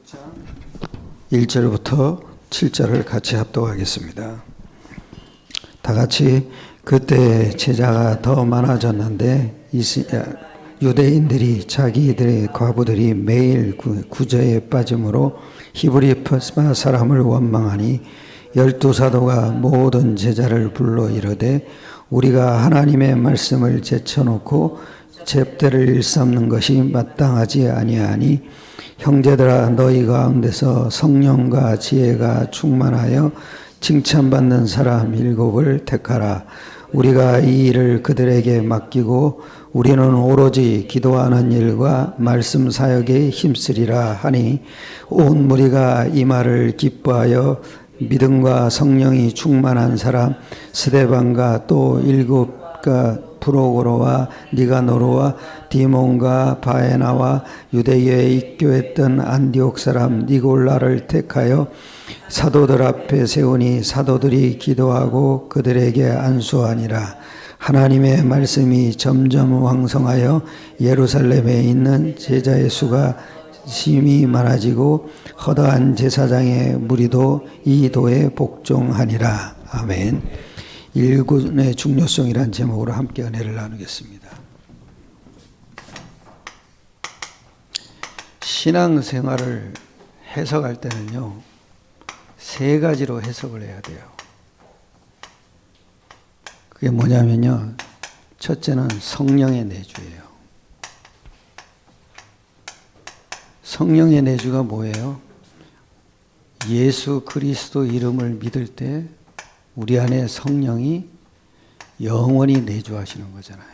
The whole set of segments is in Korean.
6장 1절부터 7절을 같이 합독하겠습니다. 다 같이 그때 제자가 더 많아졌는데 유대인들이 자기들의 과부들이 매일 구제에 빠짐으로 히브리 사람을 원망하니 12사도가 모든 제자를 불러 이르되 우리가 하나님의 말씀을 제쳐놓고 잽대를 일삼는 것이 마땅하지 아니하니 형제들아 너희 가운데서 성령과 지혜가 충만하여 칭찬받는 사람 7을 택하라. 우리가 이 일을 그들에게 맡기고 우리는 오로지 기도하는 일과 말씀 사역에 힘쓰리라 하니 온 무리가 이 말을 기뻐하여 믿음과 성령이 충만한 사람 스데반과 또 7가 프로고로와 니가노르와 디몬과 바에나와 유대에 입교했던 안디옥 사람 니골라를 택하여 사도들 앞에 세우니 사도들이 기도하고 그들에게 안수하니라. 하나님의 말씀이 점점 왕성하여 예루살렘에 있는 제자의 수가 심히 많아지고 허다한 제사장의 무리도 이 도에 복종하니라. 아멘. 일꾼의 중요성이란 제목으로 함께 은혜를 나누겠습니다. 신앙생활을 해석할 때는요, 3가지로 해석을 해야 돼요. 그게 뭐냐면요, 첫째는 성령의 내주예요. 성령의 내주가 뭐예요? 예수 그리스도 이름을 믿을 때 우리 안에 성령이 영원히 내주하시는 거잖아요.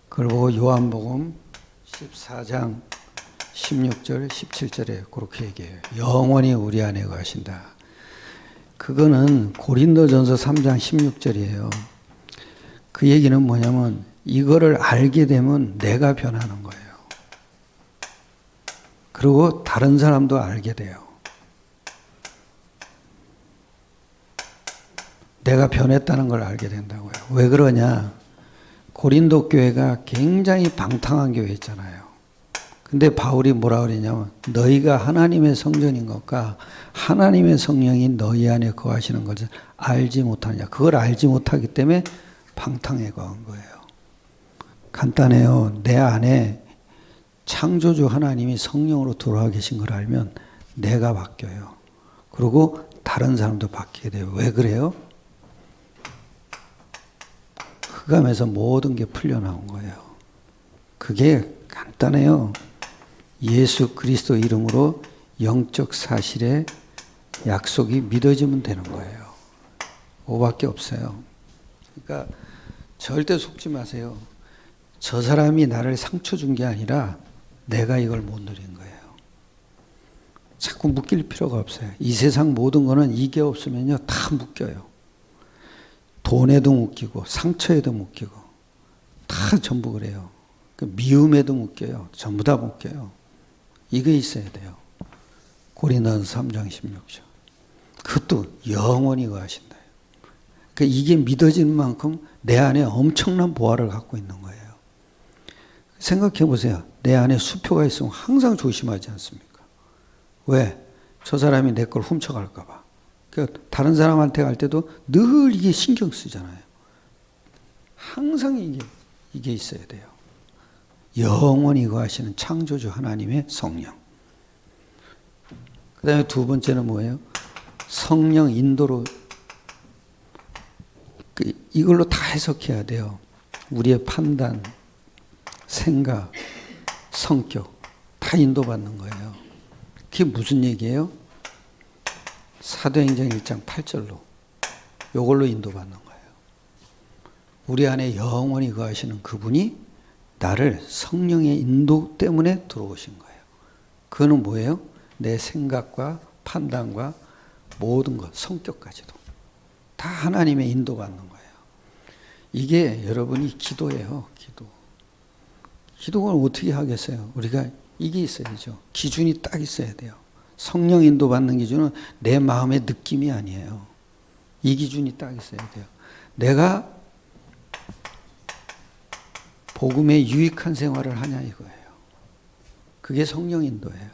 그걸 보고 요한복음 14장 16절 17절에 그렇게 얘기해요. 영원히 우리 안에 거하신다. 그거는 고린도전서 3장 16절이에요. 그 얘기는 뭐냐면 이거를 알게 되면 내가 변하는 거예요. 그리고 다른 사람도 알게 돼요. 내가 변했다는 걸 알게 된다고요. 왜 그러냐? 고린도 교회가 굉장히 방탕한 교회였잖아요. 근데 바울이 뭐라 그러냐면 너희가 하나님의 성전인 것과 하나님의 성령이 너희 안에 거하시는 것을 알지 못하느냐. 그걸 알지 못하기 때문에 방탕에 거한 거예요. 간단해요. 내 안에 창조주 하나님이 성령으로 들어와 계신 걸 알면 내가 바뀌어요. 그리고 다른 사람도 바뀌게 돼요. 왜 그래요? 흑암에서 모든 게 풀려나온 거예요. 그게 간단해요. 예수 그리스도 이름으로 영적 사실의 약속이 믿어지면 되는 거예요. 그거밖에 없어요. 그러니까 절대 속지 마세요. 저 사람이 나를 상처 준 게 아니라 내가 이걸 못 누린 거예요. 자꾸 묶일 필요가 없어요. 이 세상 모든 거는 이게 없으면요 다 묶여요. 돈에도 묶이고 상처에도 묶이고 다 전부 그래요. 미움에도 묶여요. 전부 다 묶여요. 이게 있어야 돼요. 고린도전서 3장 16절. 그것도 영원히 거하신다. 그러니까 이게 믿어지는 만큼 내 안에 엄청난 보화를 갖고 있는 거예요. 생각해 보세요. 내 안에 수표가 있으면 항상 조심하지 않습니까? 왜? 저 사람이 내 걸 훔쳐갈까 봐. 그러니까 다른 사람한테 갈 때도 늘 이게 신경 쓰잖아요. 항상 이게 있어야 돼요. 영원히 거하시는 창조주 하나님의 성령. 그 다음에 두 번째는 뭐예요? 성령 인도로 이걸로 다 해석해야 돼요. 우리의 판단, 생각, 성격 다 인도받는 거예요. 그게 무슨 얘기예요? 사도행전 1장 8절로 이걸로 인도받는 거예요. 우리 안에 영원히 거하시는 그분이 나를 성령의 인도 때문에 들어오신 거예요. 그거는 뭐예요? 내 생각과 판단과 모든 것, 성격까지도 다 하나님의 인도받는 거예요. 이게 여러분이 기도예요. 기도를 어떻게 하겠어요? 우리가 이게 있어야죠. 기준이 딱 있어야 돼요. 성령 인도받는 기준은 내 마음의 느낌이 아니에요. 이 기준이 딱 있어야 돼요. 내가 복음에 유익한 생활을 하냐 이거예요. 그게 성령 인도예요.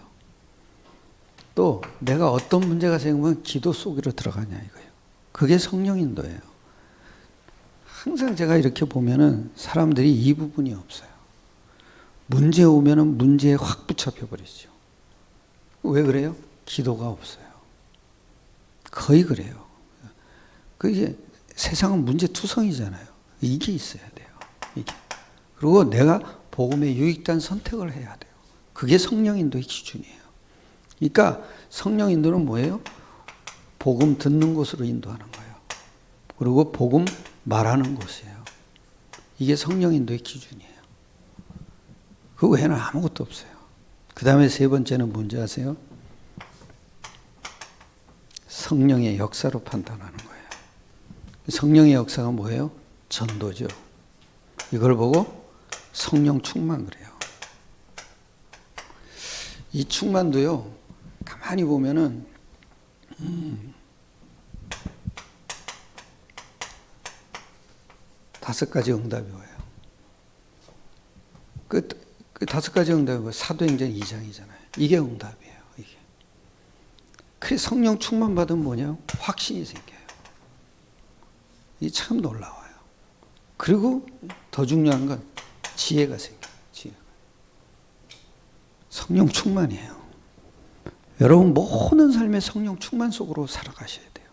또 내가 어떤 문제가 생기면 기도 속으로 들어가냐 이거예요. 그게 성령 인도예요. 항상 제가 이렇게 보면은 사람들이 이 부분이 없어요. 문제 오면은 문제에 확 붙잡혀 버리죠. 왜 그래요? 기도가 없어요. 거의 그래요. 그게 세상은 문제 투성이잖아요. 이게 있어야 돼요. 이게. 그리고 내가 복음에 유익된 선택을 해야 돼요. 그게 성령 인도의 기준이에요. 그러니까 성령 인도는 뭐예요? 복음 듣는 곳으로 인도하는 거예요. 그리고 복음 말하는 곳이에요. 이게 성령 인도의 기준이에요. 그 외에는 아무것도 없어요. 그 다음에 세 번째는 뭔지 아세요? 성령의 역사로 판단하는 거예요. 성령의 역사가 뭐예요? 전도죠. 이걸 보고 성령 충만 그래요. 이 충만도요, 가만히 보면은, 다섯 가지 응답이 와요. 그 다섯 가지 응답이 사도행전 2장이잖아요. 이게 응답이에요. 이게. 그래서 성령 충만 받으면 뭐냐? 확신이 생겨요. 이게 참 놀라워요. 그리고 더 중요한 건 지혜가 생겨요. 지혜가. 성령 충만이에요. 여러분 모든 삶의 성령 충만 속으로 살아가셔야 돼요.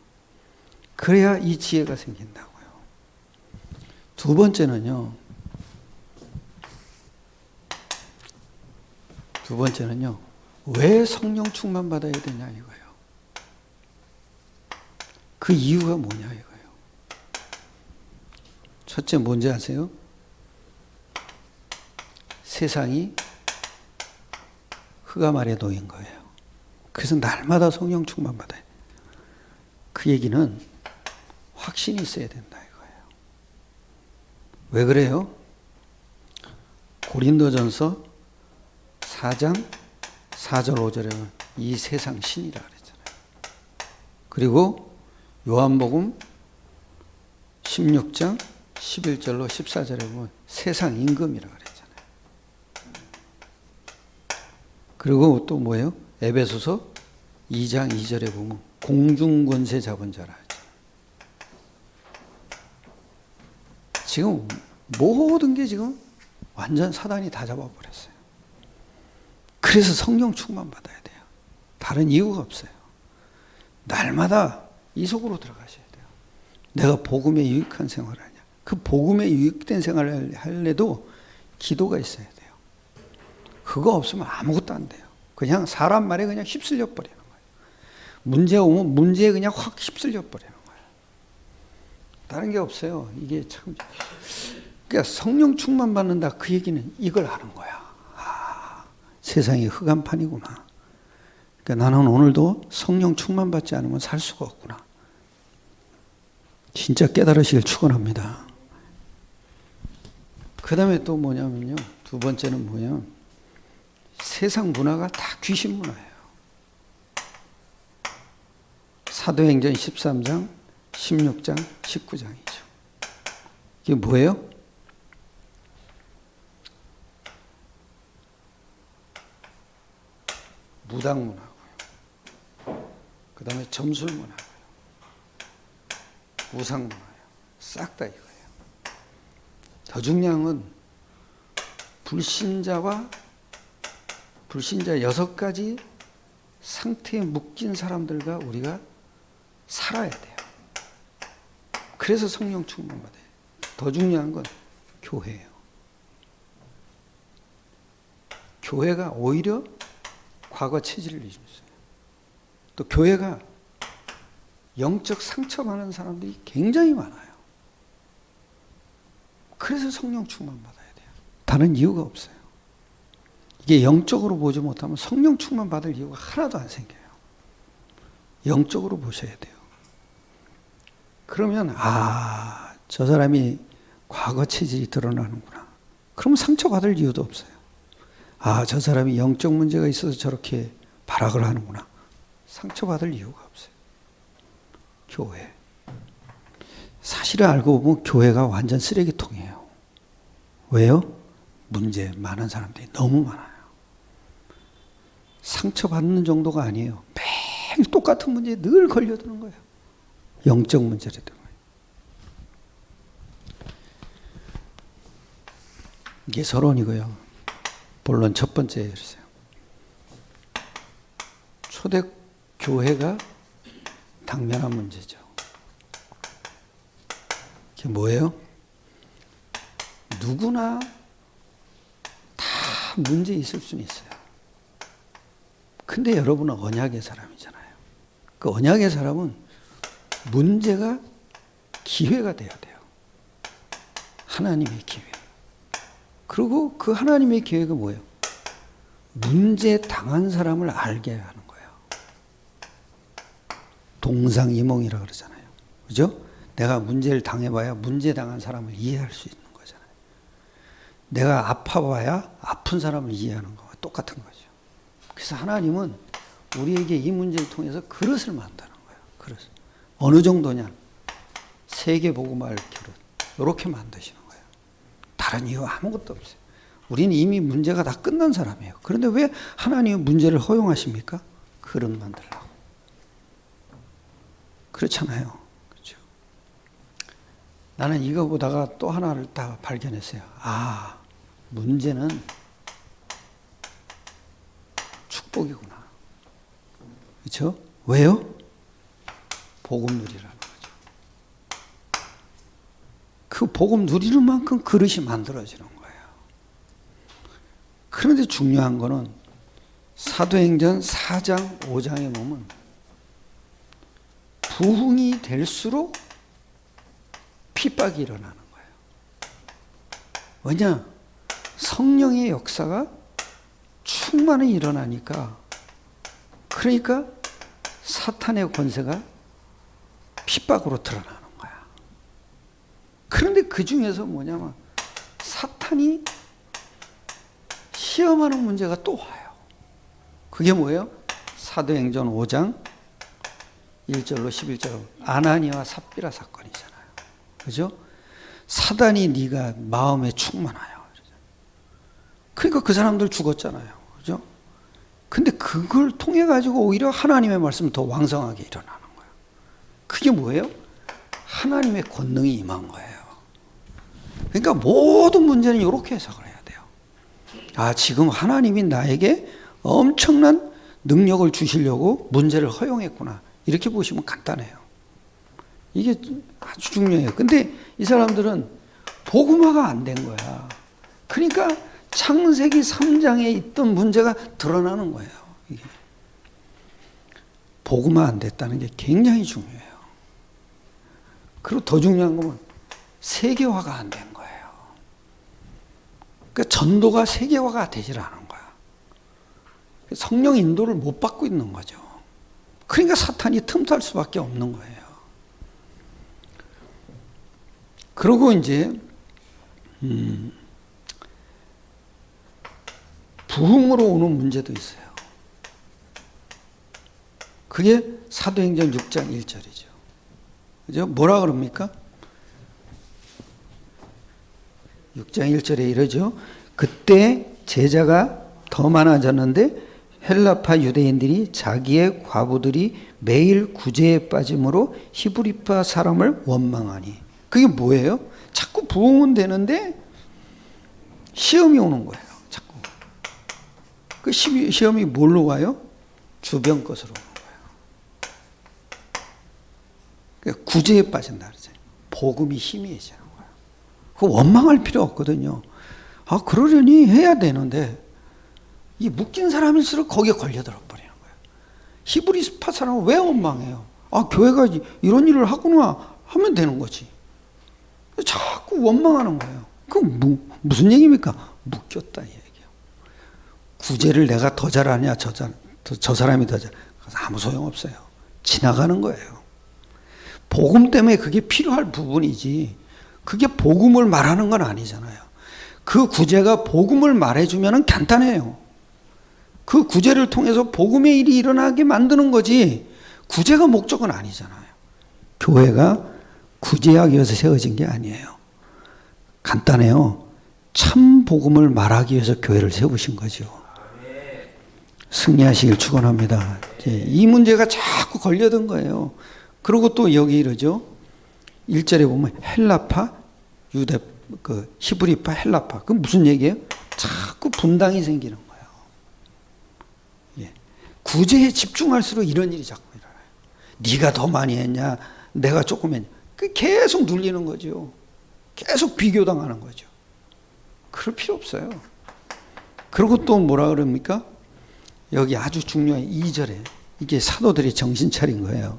그래야 이 지혜가 생긴다고요. 두 번째는요. 왜 성령 충만 받아야 되냐 이거예요. 그 이유가 뭐냐 이거예요. 첫째 뭔지 아세요? 세상이 흑암 아래 놓인 거예요. 그래서 날마다 성령 충만 받아요. 그 얘기는 확신이 있어야 된다 이거예요. 왜 그래요? 고린도전서 4장 4절 5절에 이 세상 신이라 그랬잖아요. 그리고 요한복음 16장 11절로 14절에 보면 세상 임금이라 그랬잖아요. 그리고 또 뭐예요? 에베소서 2장 2절에 보면 공중권세 잡은 자라 하죠. 지금 모든 게 지금 완전 사단이 다 잡아버렸어요. 그래서 성령 충만 받아야 돼요. 다른 이유가 없어요. 날마다 이 속으로 들어가셔야 돼요. 내가 복음에 유익한 생활을 하냐. 그 복음에 유익된 생활을 하려도 기도가 있어야 돼요. 그거 없으면 아무것도 안 돼요. 그냥 사람 말에 그냥 휩쓸려 버리는 거예요. 문제 오면 문제에 그냥 확 휩쓸려 버리는 거예요. 다른 게 없어요. 이게 참. 그러니까 성령 충만 받는다 그 얘기는 이걸 하는 거야. 세상이 흑암판이구나. 그러니까 나는 오늘도 성령 충만 받지 않으면 살 수가 없구나. 진짜 깨달으시길 축원합니다. 그 다음에 또 뭐냐면요. 두 번째는 뭐냐. 세상 문화가 다 귀신 문화예요. 사도행전 13장, 16장, 19장이죠. 이게 뭐예요? 무당 문화고요. 그 다음에 점술 문화고요. 우상 문화예요. 싹 다 이거예요. 더 중요한 건 불신자 6가지 상태에 묶인 사람들과 우리가 살아야 돼요. 그래서 성령 충만 받아요. 더 중요한 건 교회예요. 교회가 오히려 과거 체질을 잊었어요. 또 교회가 영적 상처받는 사람들이 굉장히 많아요. 그래서 성령 충만 받아야 돼요. 다른 이유가 없어요. 이게 영적으로 보지 못하면 성령 충만 받을 이유가 하나도 안 생겨요. 영적으로 보셔야 돼요. 그러면 저 사람이 과거 체질이 드러나는구나. 그러면 상처받을 이유도 없어요. 저 사람이 영적 문제가 있어서 저렇게 발악을 하는구나. 상처받을 이유가 없어요. 교회. 사실을 알고 보면 교회가 완전 쓰레기통이에요. 왜요? 문제 많은 사람들이 너무 많아요. 상처받는 정도가 아니에요. 똑같은 문제에 늘 걸려드는 거예요. 영적 문제라도. 이게 서론이고요. 본론 첫 번째 그랬어요. 초대 교회가 당면한 문제죠. 이게 뭐예요? 누구나 다 문제 있을 수는 있어요. 근데 여러분은 언약의 사람이잖아요. 그 언약의 사람은 문제가 기회가 돼야 돼요. 하나님의 기회. 그리고 그 하나님의 기회가 뭐예요? 문제 당한 사람을 알게 하는 거예요. 동상이몽이라고 그러잖아요. 그죠? 내가 문제를 당해봐야 문제 당한 사람을 이해할 수 있는 거잖아요. 내가 아파봐야 아픈 사람을 이해하는 거와 똑같은 거죠. 그래서 하나님은 우리에게 이 문제를 통해서 그릇을 만드는 거예요. 그릇. 어느 정도냐? 세계복음화할 그릇. 이렇게 만드시는 거예요. 다른 이유 아무것도 없어요. 우리는 이미 문제가 다 끝난 사람이에요. 그런데 왜 하나님은 문제를 허용하십니까? 그릇 만들라고. 그렇잖아요. 그렇죠? 나는 이거 보다가 또 하나를 다 발견했어요. 아, 문제는 축복이구나. 그렇죠? 왜요? 복음 누리라는 거죠. 그 복음 누리는 만큼 그릇이 만들어지는 거예요. 그런데 중요한 거는 사도행전 4장, 5장에 보면 부흥이 될수록 핍박이 일어나는 거예요. 왜냐? 성령의 역사가 충만히 일어나니까, 그러니까 사탄의 권세가 핍박으로 드러나는 거야. 그런데 그 중에서 뭐냐면 사탄이 시험하는 문제가 또 와요. 그게 뭐예요? 사도행전 5장 1절로 11절로 아나니와 삽비라 사건이잖아요. 그죠? 사단이 네가 마음에 충만하여. 그러니까 그 사람들 죽었잖아요. 그죠? 근데 그걸 통해 가지고 오히려 하나님의 말씀이 더 왕성하게 일어나는 거예요. 그게 뭐예요? 하나님의 권능이 임한 거예요. 그러니까 모든 문제는 이렇게 해석을 해야 돼요. 아, 지금 하나님이 나에게 엄청난 능력을 주시려고 문제를 허용했구나. 이렇게 보시면 간단해요. 이게 아주 중요해요. 근데 이 사람들은 복음화가 안 된 거야. 그러니까 창세기 3장에 있던 문제가 드러나는 거예요. 이게. 복음화 안 됐다는 게 굉장히 중요해요. 그리고 더 중요한 건 세계화가 안 된 거예요. 그러니까 전도가 세계화가 되질 않은 거야. 성령 인도를 못 받고 있는 거죠. 그러니까 사탄이 틈탈 수밖에 없는 거예요. 그리고 이제 부흥으로 오는 문제도 있어요. 그게 사도행전 6장 1절이죠. 그죠? 뭐라 그럽니까? 6장 1절에 이러죠. 그때 제자가 더 많아졌는데 헬라파 유대인들이 자기의 과부들이 매일 구제에 빠짐으로 히브리파 사람을 원망하니. 그게 뭐예요? 자꾸 부흥은 되는데 시험이 오는 거예요. 자꾸. 그 시험이 뭘로 와요? 주변 것으로 오는 거예요. 그러니까 구제에 빠진다 그러죠. 복음이 희미해지는 거예요. 그 원망할 필요 없거든요. 아, 그러려니 해야 되는데 이 묶인 사람일수록 거기에 걸려들어 버리는 거예요. 히브리파 사람은 왜 원망해요? 아, 교회가 이런 일을 하구나 하면 되는 거지. 자꾸 원망하는 거예요. 그럼 무슨 얘기입니까? 묶였다 이 얘기예요. 구제를 내가 더 잘하냐 저 사람이 더 잘. 아무 소용없어요. 지나가는 거예요. 복음 때문에 그게 필요할 부분이지 그게 복음을 말하는 건 아니잖아요. 그 구제가 복음을 말해주면 간단해요. 그 구제를 통해서 복음의 일이 일어나게 만드는 거지 구제가 목적은 아니잖아요. 교회가 구제하기 위해서 세워진 게 아니에요. 간단해요. 참 복음을 말하기 위해서 교회를 세우신 거죠. 승리하시길 축원합니다. 이 문제가 자꾸 걸려든 거예요. 그리고 또 여기 이러죠. 1절에 보면 헬라파, 유대, 히브리파, 헬라파. 그건 무슨 얘기예요? 자꾸 분당이 생기는 거예요. 예. 구제에 집중할수록 이런 일이 자꾸 일어나요. 네가 더 많이 했냐? 내가 조금 했냐? 계속 눌리는 거죠. 계속 비교당하는 거죠. 그럴 필요 없어요. 그리고 또 뭐라 그럽니까? 여기 아주 중요한 2절에 이게 사도들이 정신 차린 거예요.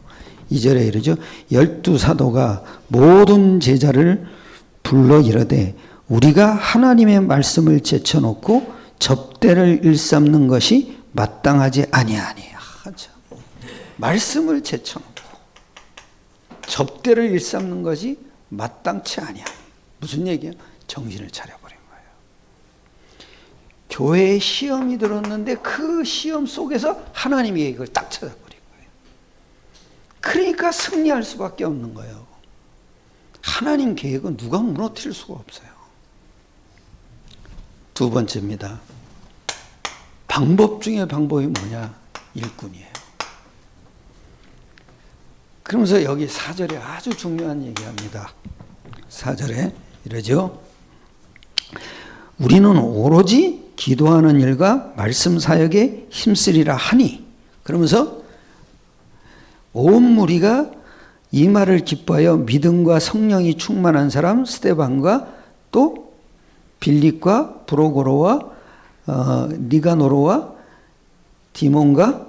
2절에 이러죠. 12사도가 모든 제자를 불러 이르되 우리가 하나님의 말씀을 제쳐놓고 접대를 일삼는 것이 마땅하지 아니하니. 말씀을 제쳐놓고 접대를 일삼는 것이 마땅치 아니하니. 무슨 얘기예요? 정신을 차려버린 거예요. 교회에 시험이 들었는데 그 시험 속에서 하나님의 계획을 딱 찾아버린 거예요. 그러니까 승리할 수밖에 없는 거예요. 하나님 계획은 누가 무너뜨릴 수가 없어요. 두 번째입니다. 방법 중에 방법이 뭐냐? 일꾼이에요. 그러면서 여기 4절에 아주 중요한 얘기합니다. 4절에 이러죠. 우리는 오로지 기도하는 일과 말씀 사역에 힘쓰리라 하니. 그러면서 온 무리가 이 말을 기뻐하여 믿음과 성령이 충만한 사람 스데반과 또 빌립과 브로고로와 니가노로와 디몬과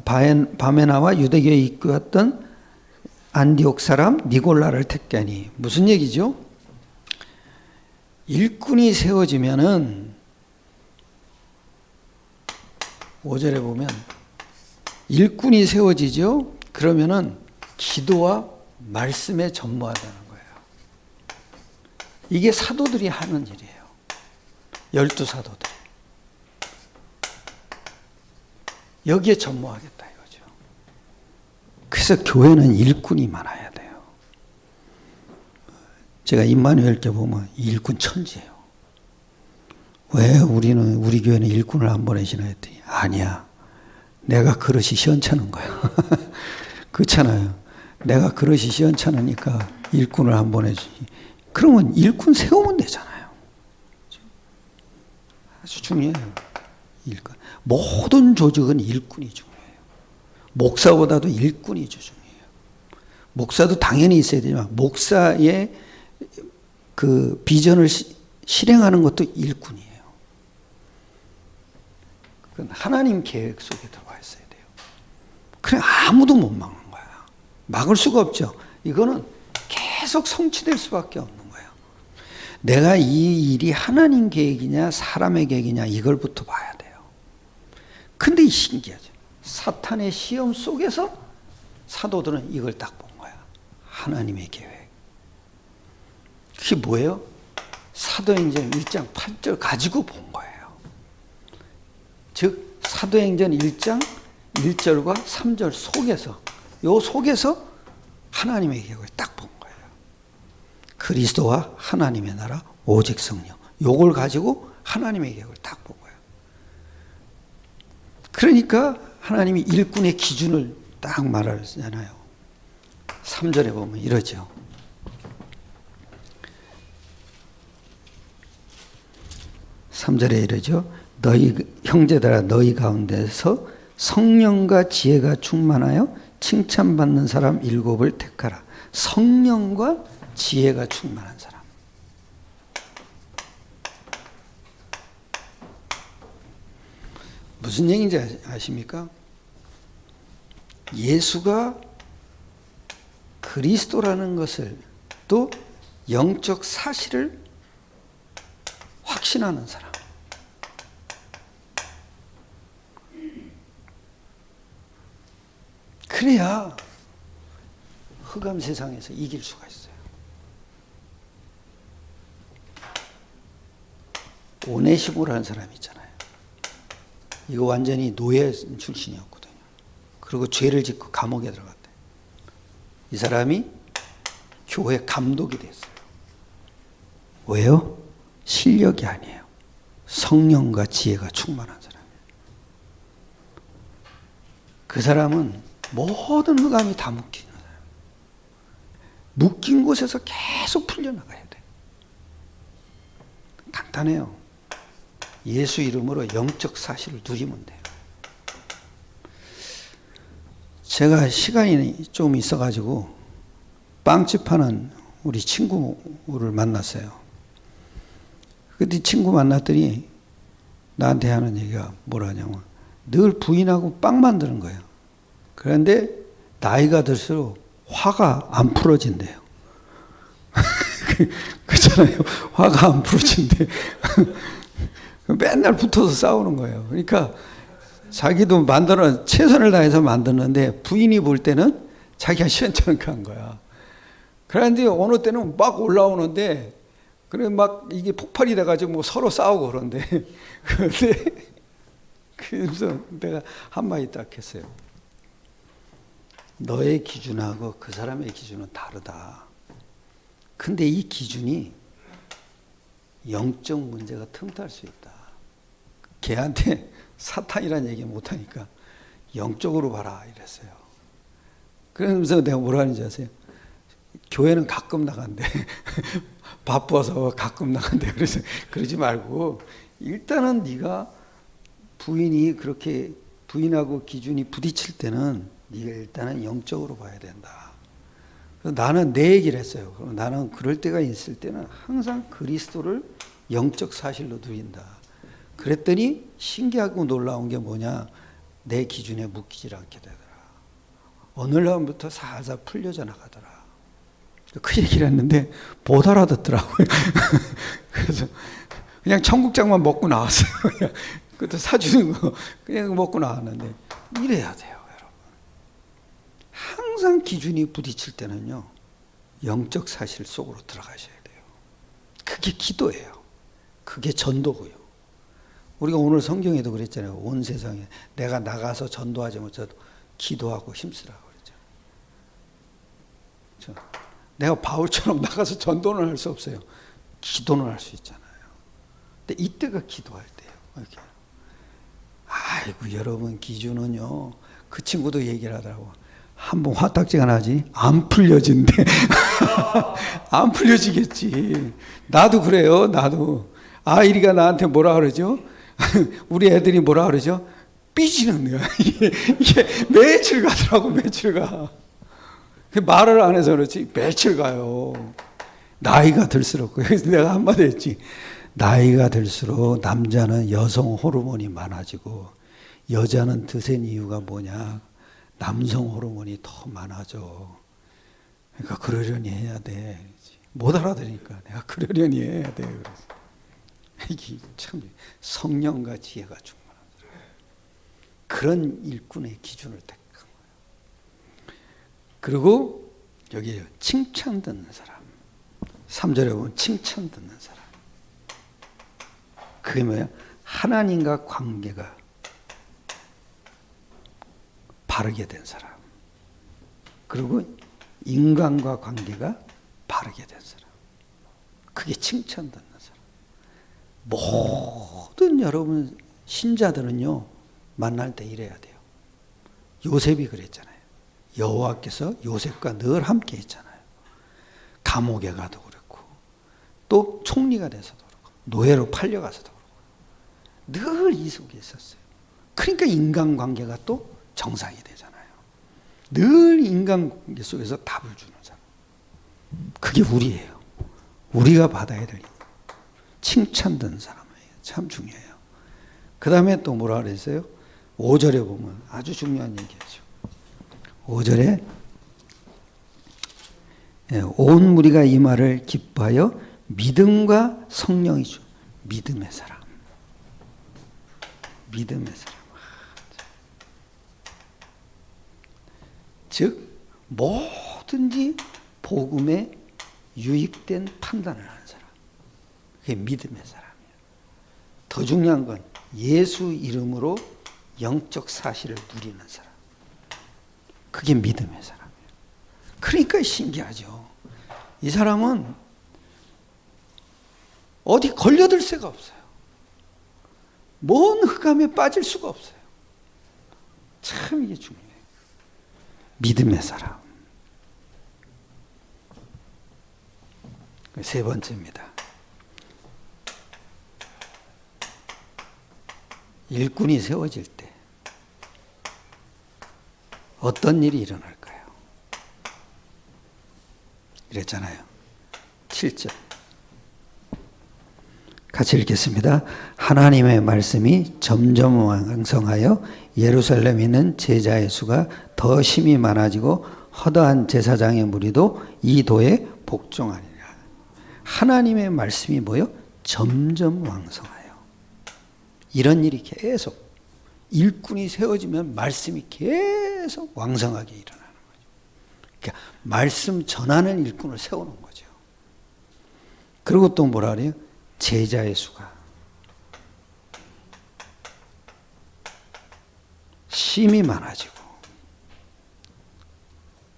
바메나와 유대교에 입교했던 안디옥 사람 니골라를 택하니. 무슨 얘기죠? 일꾼이 세워지면은 5절에 보면 일꾼이 세워지죠. 그러면은 기도와 말씀에 전무하다는 거예요. 이게 사도들이 하는 일이에요. 12사도들. 여기에 전무하겠다 이거죠. 그래서 교회는 일꾼이 많아야 돼요. 제가 임마누엘께 보면 일꾼 천지예요. 왜 우리 교회는 일꾼을 안 보내시나 했더니 아니야. 내가 그릇이 시원찮은 거야. 그렇잖아요. 내가 그릇이 시원찮으니까 일꾼을 안 보내주지. 그러면 일꾼 세우면 되잖아요. 아주 중요해요. 일꾼. 모든 조직은 일꾼이 중요해요. 목사보다도 일꾼이 중요해요. 목사도 당연히 있어야 되지만 목사의 그 비전을 실행하는 것도 일꾼이에요. 그건 하나님 계획 속에 들어와 있어야 돼요. 그래 아무도 못 막는 거야. 막을 수가 없죠. 이거는 계속 성취될 수밖에 없는 거예요. 내가 이 일이 하나님 계획이냐 사람의 계획이냐 이걸부터 봐야 돼요. 근데 신기하죠. 사탄의 시험 속에서 사도들은 이걸 딱 본 거야. 하나님의 계획. 그게 뭐예요? 사도행전 1장 8절 가지고 본 거예요. 즉 사도행전 1장 1절과 3절 속에서 요 속에서 하나님의 계획을 딱 본 거예요. 그리스도와 하나님의 나라 오직 성령. 요걸 가지고 하나님의 계획을 딱 본 거예요. 그러니까 하나님이 일꾼의 기준을 딱 말하잖아요. 3절에 보면 이러죠. (3절에) 이러죠. 너희 형제들아 너희 가운데서 성령과 지혜가 충만하여 칭찬받는 사람 7을 택하라. 성령과 지혜가 충만한 사람. 무슨 얘기인지 아십니까? 예수가 그리스도라는 것을 또 영적 사실을 확신하는 사람. 그래야 흑암 세상에서 이길 수가 있어요. 오네시모라는 사람이 있잖아요. 이거 완전히 노예 출신이었거든요. 그리고 죄를 짓고 감옥에 들어갔대. 이 사람이 교회 감독이 됐어요. 왜요? 실력이 아니에요. 성령과 지혜가 충만한 사람이에요. 그 사람은 모든 흑암이 다 묶인 거예요. 묶인 곳에서 계속 풀려나가야 돼. 간단해요. 예수 이름으로 영적 사실을 누리면 돼요. 제가 시간이 좀 있어가지고 빵집 하는 우리 친구를 만났어요. 그때 친구 만났더니 나한테 하는 얘기가 뭐라냐면 늘 부인하고 빵 만드는 거예요. 그런데 나이가 들수록 화가 안 풀어진대요. 그렇잖아요. 화가 안 풀어진대. 맨날 붙어서 싸우는 거예요. 그러니까 자기도 최선을 다해서 만드는데 부인이 볼 때는 자기가 시원찮게 거야. 그런데 어느 때는 막 올라오는데 그래 막 이게 폭발이 돼가지고 뭐 서로 싸우고 그런데 그래서 내가 한마디 딱 했어요. 너의 기준하고 그 사람의 기준은 다르다. 근데 이 기준이 영적 문제가 틈탈 수 있다. 걔한테 사탄이라는 얘기 못하니까 영적으로 봐라 이랬어요. 그러면서 내가 뭐라 하는지 아세요? 교회는 가끔 나간대. 바빠서 가끔 나간대. 그래서 그러지 말고 일단은 네가 부인이 그렇게 부인하고 기준이 부딪힐 때는 네가 일단은 영적으로 봐야 된다. 그래서 나는 내 얘기를 했어요. 그럼 나는 그럴 때가 있을 때는 항상 그리스도를 영적 사실로 누린다. 그랬더니 신기하고 놀라운 게 뭐냐? 내 기준에 묶이질 않게 되더라. 어느 날부터 살살 풀려져 나가더라. 그 얘기를 했는데 못 알아듣더라고요. 그래서 그냥 청국장만 먹고 나왔어요. 그것도 사주는 거 그냥 먹고 나왔는데 이래야 돼요, 여러분. 항상 기준이 부딪힐 때는요, 영적 사실 속으로 들어가셔야 돼요. 그게 기도예요. 그게 전도고요. 우리가 오늘 성경에도 그랬잖아요. 온 세상에 내가 나가서 전도하지 못해도 기도하고 힘쓰라고 그랬죠. 내가 바울처럼 나가서 전도는 할 수 없어요. 기도는 할 수 있잖아요. 근데 이때가 기도할 때예요. 이렇게. 아이고 여러분 기준은요. 그 친구도 얘기를 하더라고. 한번 화딱지가 나지 안 풀려진대. 안 풀려지겠지. 나도 그래요. 나도. 아이리가 나한테 뭐라 그러죠? 우리 애들이 뭐라 그러죠? 삐지는 거야. 이게 며칠 가더라고. 며칠 가. 말을 안 해서 그렇지 며칠 가요. 나이가 들수록. 그래서 내가 한마디 했지. 나이가 들수록 남자는 여성 호르몬이 많아지고 여자는 드센 이유가 뭐냐? 남성 호르몬이 더 많아져. 그러니까 그러려니 해야 돼. 못 알아들으니까 내가 그러려니 해야 돼. 그래서 이게 참 성령과 지혜가 충만하더라. 그런 일꾼의 기준을 택한 거예요. 그리고 여기에요. 칭찬 듣는 사람. 3절에 보면 칭찬 듣는 사람. 그게 뭐야? 하나님과 관계가 바르게 된 사람. 그리고 인간과 관계가 바르게 된 사람. 그게 칭찬 듣는 사람. 모든 여러분 신자들은요, 만날 때 이래야 돼요. 요셉이 그랬잖아요. 여호와께서 요셉과 늘 함께 했잖아요. 감옥에 가도 그렇고, 또 총리가 돼서도 그렇고, 노예로 팔려가서도 그렇고, 늘 이 속에 있었어요. 그러니까 인간관계가 또 정상이 되잖아요. 늘 인간관계 속에서 답을 주는 사람. 그게 우리예요. 우리가 받아야 될 칭찬 듣는 사람이에요. 참 중요해요. 그 다음에 또 뭐라 그랬어요? 5절에 보면 아주 중요한 얘기죠. 5절에 온 무리가 이 말을 기뻐하여 믿음과 성령이 주. 믿음의 사람. 믿음의 사람. 즉 뭐든지 복음에 유익된 판단을 하는 사람. 그게 믿음의 사람이에요. 더 중요한 건 예수 이름으로 영적 사실을 누리는 사람. 그게 믿음의 사람이에요. 그러니까 신기하죠. 이 사람은 어디 걸려들 새가 없어요. 먼 흑암에 빠질 수가 없어요. 참 이게 중요해요. 믿음의 사람. 세 번째입니다. 일꾼이 세워질 때 어떤 일이 일어날까요? 이랬잖아요. 7절. 같이 읽겠습니다. 하나님의 말씀이 점점 왕성하여 예루살렘에 있는 제자의 수가 더 심히 많아지고 허다한 제사장의 무리도 이 도에 복종하니라. 하나님의 말씀이 뭐요? 점점 왕성하여. 이런 일이 계속 일꾼이 세워지면 말씀이 계속 왕성하게 일어나는 거죠. 그러니까 말씀 전하는 일꾼을 세우는 거죠. 그리고 또 뭐라 그래요? 제자의 수가 심히 많아지고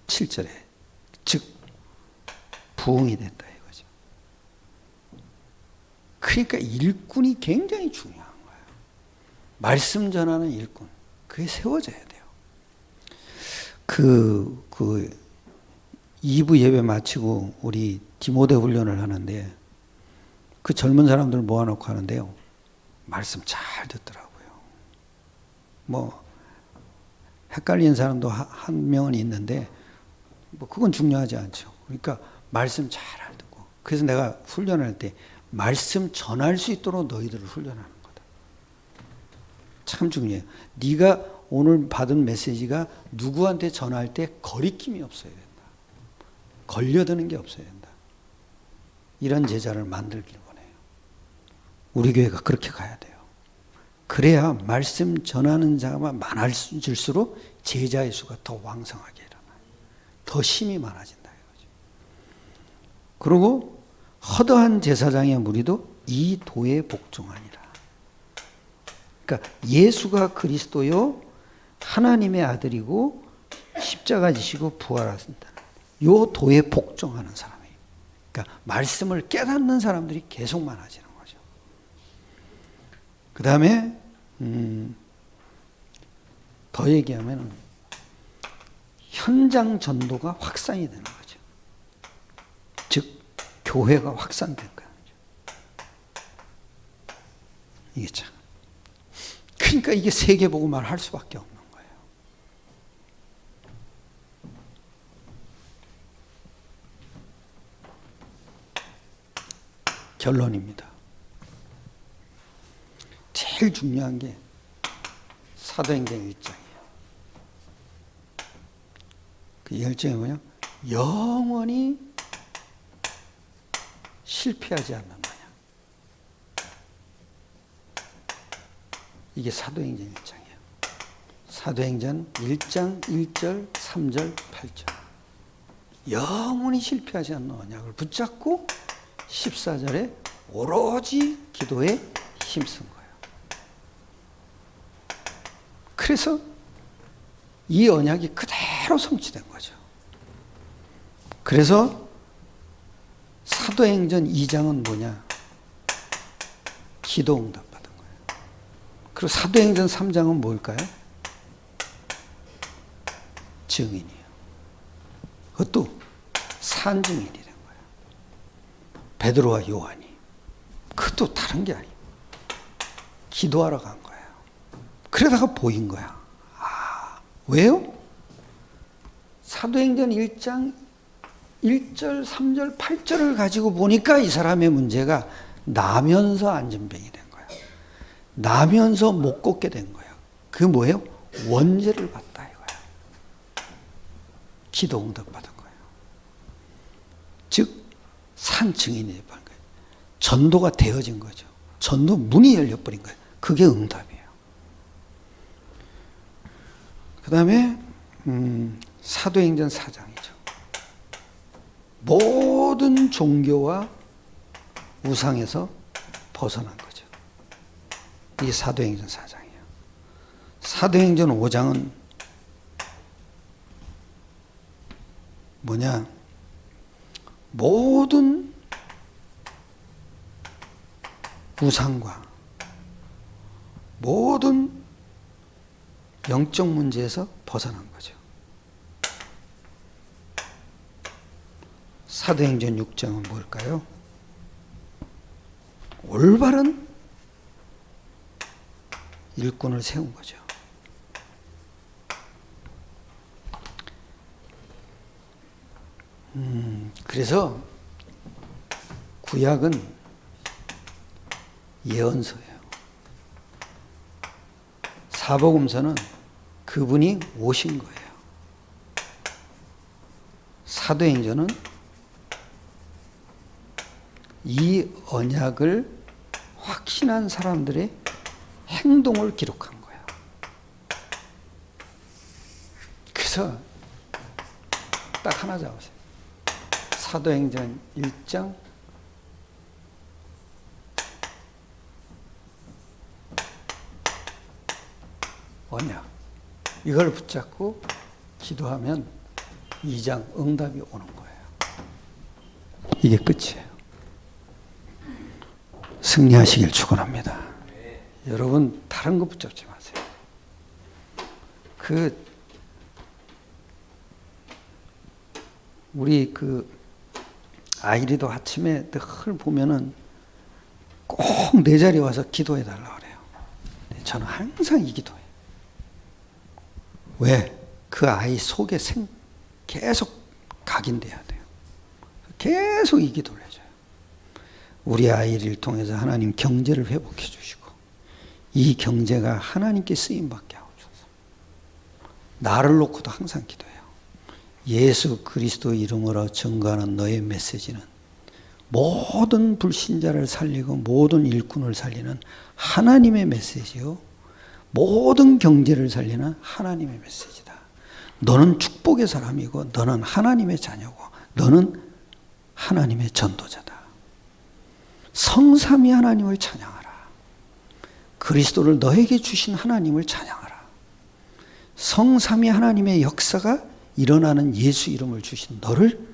7절에 즉 부흥이 됐다 이거죠. 그러니까 일꾼이 굉장히 중요한 거예요. 말씀 전하는 일꾼 그게 세워져야 돼요. 그 2부 예배 마치고 우리 디모데 훈련을 하는데 그 젊은 사람들 모아놓고 하는데요. 말씀 잘 듣더라고요. 뭐 헷갈리는 사람도 한 명은 있는데 뭐 그건 중요하지 않죠. 그러니까 말씀 잘 듣고 그래서 내가 훈련할 때 말씀 전할 수 있도록 너희들을 훈련하는 거다. 참 중요해요. 네가 오늘 받은 메시지가 누구한테 전할 때 거리낌이 없어야 된다. 걸려드는 게 없어야 된다. 이런 제자를 만들길 원해요. 우리 교회가 그렇게 가야 돼요. 그래야 말씀 전하는 자가 많아질수록 제자의 수가 더 왕성하게 일어나요. 더 힘이 많아진다 이거죠. 그리고 허다한 제사장의 무리도 이 도에 복종하니라. 그러니까 예수가 그리스도요 하나님의 아들이고 십자가 지시고 부활하신다. 요 도에 복종하는 사람이에요. 그러니까 말씀을 깨닫는 사람들이 계속 많아지는 거죠. 그 다음에 더 얘기하면 현장 전도가 확산이 되는 거죠. 즉 교회가 확산된 거예요. 이게 참. 그러니까 이게 세계복음화를 할 수밖에 없는 거예요. 결론입니다. 제일 중요한 게 사도행전 1장이에요. 그 1장이 뭐냐? 영원히 실패하지 않는 거냐. 이게 사도행전 1장이에요. 사도행전 1장 1절, 3절, 8절. 영원히 실패하지 않는 언약을 붙잡고 14절에 오로지 기도에 힘쓴 거예요. 그래서 이 언약이 그대로 성취된 거죠. 그래서 사도행전 2장은 뭐냐? 기도 응답 받은 거예요. 그리고 사도행전 3장은 뭘까요? 증인이에요. 그것도 산증인이 된 거예요. 베드로와 요한이. 그것도 다른 게 아니에요. 기도하러 간 거예요. 그러다가 보인 거야. 아, 왜요? 사도행전 1장 1절, 3절, 8절을 가지고 보니까 이 사람의 문제가 나면서 안전병이 된 거야. 나면서 못 걷게 된 거야. 그게 뭐예요? 원죄를 봤다 이거야. 기도 응답 받은 거예요. 즉 산 증인이 된 거예요. 전도가 되어진 거죠. 전도 문이 열려버린 거예요. 그게 응답이에요. 그 다음에 사도행전 4장이죠. 모든 종교와 우상에서 벗어난 거죠. 이게 사도행전 4장이에요. 사도행전 5장은 뭐냐? 모든 우상과 모든 영적 문제에서 벗어난 거죠. 사도행전 6장은 뭘까요? 올바른 일꾼을 세운 거죠. 그래서 구약은 예언서예요. 사복음서는 그분이 오신 거예요. 사도행전은 이 언약을 확신한 사람들의 행동을 기록한 거예요. 그래서 딱 하나 잡으세요. 사도행전 1장 언약, 이걸 붙잡고 기도하면 2장 응답이 오는 거예요. 이게 끝이에요. 승리하시길 축원합니다. 여러분 다른 거 붙잡지 마세요. 우리 아이리도 아침에 늘 보면은 꼭 내 자리에 와서 기도해 달라고 그래요. 저는 항상 이 기도해요. 왜? 그 아이 속에 계속 각인돼야 돼요. 계속 이 기도를 해줘요. 우리 아이를 통해서 하나님 경제를 회복해 주시고, 이 경제가 하나님께 쓰임받게 하옵소서. 나를 놓고도 항상 기도해요. 예수 그리스도 이름으로 증거하는 너의 메시지는 모든 불신자를 살리고 모든 일꾼을 살리는 하나님의 메시지요, 모든 경제를 살리는 하나님의 메시지다. 너는 축복의 사람이고 너는 하나님의 자녀고 너는 하나님의 전도자다. 성삼위 하나님을 찬양하라. 그리스도를 너에게 주신 하나님을 찬양하라. 성삼위 하나님의 역사가 일어나는 예수 이름을 주신 너를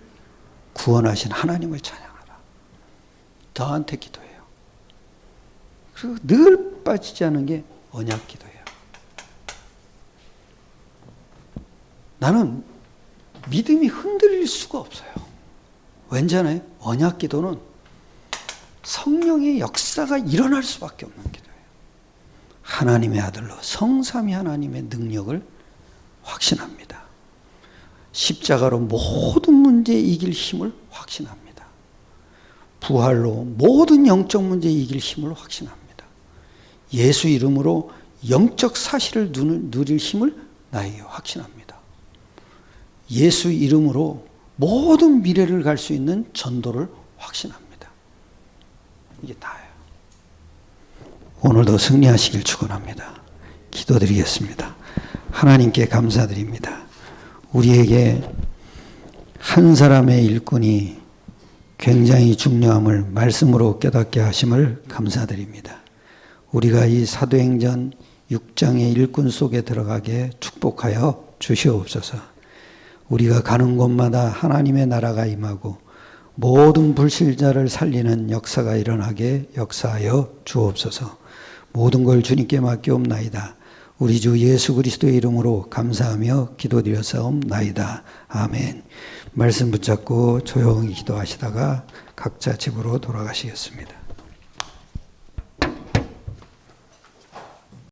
구원하신 하나님을 찬양하라. 저한테 기도해요. 그리고 늘 빠지지 않은 게 언약 기도예요. 나는 믿음이 흔들릴 수가 없어요. 왠지 아나요? 언약 기도는 성령의 역사가 일어날 수밖에 없는 기도예요. 하나님의 아들로 성삼위 하나님의 능력을 확신합니다. 십자가로 모든 문제에 이길 힘을 확신합니다. 부활로 모든 영적 문제에 이길 힘을 확신합니다. 예수 이름으로 영적 사실을 누릴 힘을 나에게 확신합니다. 예수 이름으로 모든 미래를 갈 수 있는 전도를 확신합니다. 이게 다예요. 오늘도 승리하시길 축원합니다. 기도드리겠습니다. 하나님께 감사드립니다. 우리에게 한 사람의 일꾼이 굉장히 중요함을 말씀으로 깨닫게 하심을 감사드립니다. 우리가 이 사도행전 6장의 일꾼 속에 들어가게 축복하여 주시옵소서. 우리가 가는 곳마다 하나님의 나라가 임하고 모든 불신자를 살리는 역사가 일어나게 역사하여 주옵소서. 모든 걸 주님께 맡기옵나이다. 우리 주 예수 그리스도의 이름으로 감사하며 기도드렸사옵나이다. 아멘. 말씀 붙잡고 조용히 기도하시다가 각자 집으로 돌아가시겠습니다.